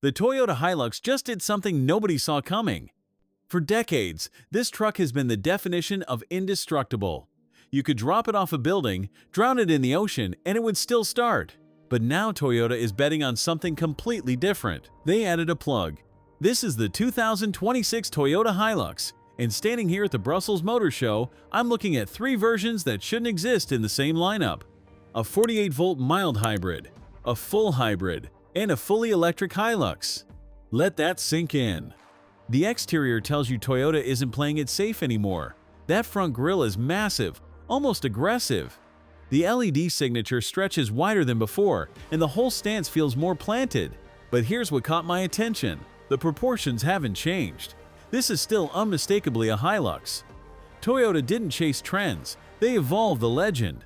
The Toyota Hilux just did something nobody saw coming. For decades, this truck has been the definition of indestructible. You could drop it off a building, drown it in the ocean, and it would still start. But now Toyota is betting on something completely different. They added a plug. This is the 2026 Toyota Hilux, and standing here at the Brussels Motor Show, I'm looking at three versions that shouldn't exist in the same lineup. A 48-volt mild hybrid, a full hybrid, and a fully electric Hilux. Let that sink in. The exterior tells you Toyota isn't playing it safe anymore. That front grille is massive, almost aggressive. The LED signature stretches wider than before, and the whole stance feels more planted. But here's what caught my attention. The proportions haven't changed. This is still unmistakably a Hilux. Toyota didn't chase trends, they evolved the legend.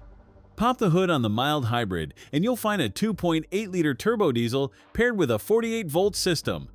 Pop the hood on the mild hybrid, and you'll find a 2.8-liter turbo diesel paired with a 48-volt system,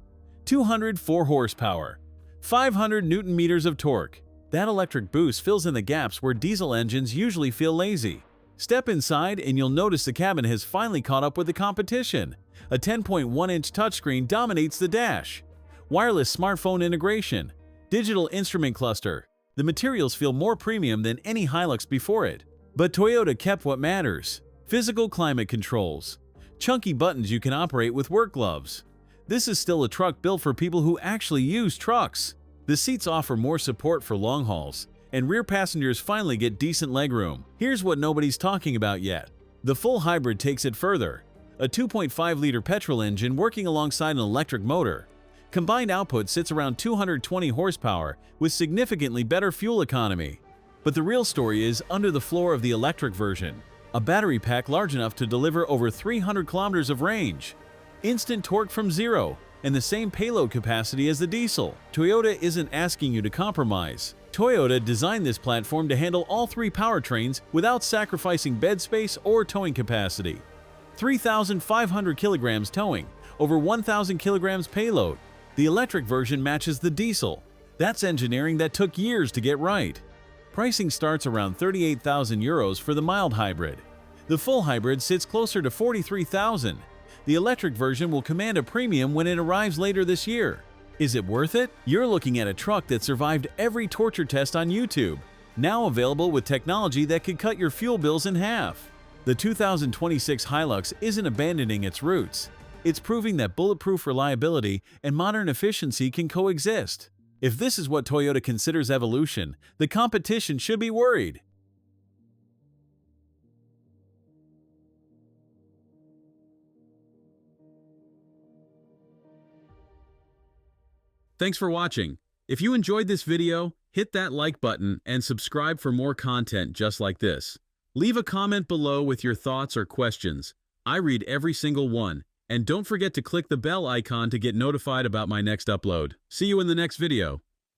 204 horsepower, 500 newton-meters of torque. That electric boost fills in the gaps where diesel engines usually feel lazy. Step inside and you'll notice the cabin has finally caught up with the competition. A 10.1-inch touchscreen dominates the dash. Wireless smartphone integration, digital instrument cluster. The materials feel more premium than any Hilux before it. But Toyota kept what matters: physical climate controls, chunky buttons you can operate with work gloves. This is still a truck built for people who actually use trucks. The seats offer more support for long hauls, and rear passengers finally get decent legroom. Here's what nobody's talking about yet. The full hybrid takes it further. A 2.5-liter petrol engine working alongside an electric motor. Combined output sits around 220 horsepower with significantly better fuel economy. But the real story is under the floor of the electric version. A battery pack large enough to deliver over 300 kilometers of range. Instant torque from zero, and the same payload capacity as the diesel. Toyota isn't asking you to compromise. Toyota designed this platform to handle all three powertrains without sacrificing bed space or towing capacity. 3,500 kilograms towing, over 1,000 kilograms payload. The electric version matches the diesel. That's engineering that took years to get right. Pricing starts around 38,000 euros for the mild hybrid. The full hybrid sits closer to 43,000. The electric version will command a premium when it arrives later this year. Is it worth it? You're looking at a truck that survived every torture test on YouTube, now available with technology that could cut your fuel bills in half. The 2026 Hilux isn't abandoning its roots. It's proving that bulletproof reliability and modern efficiency can coexist. If this is what Toyota considers evolution, the competition should be worried. Thanks for watching. If you enjoyed this video, hit that like button and subscribe for more content just like this. Leave a comment below with your thoughts or questions. I read every single one. And don't forget to click the bell icon to get notified about my next upload. See you in the next video.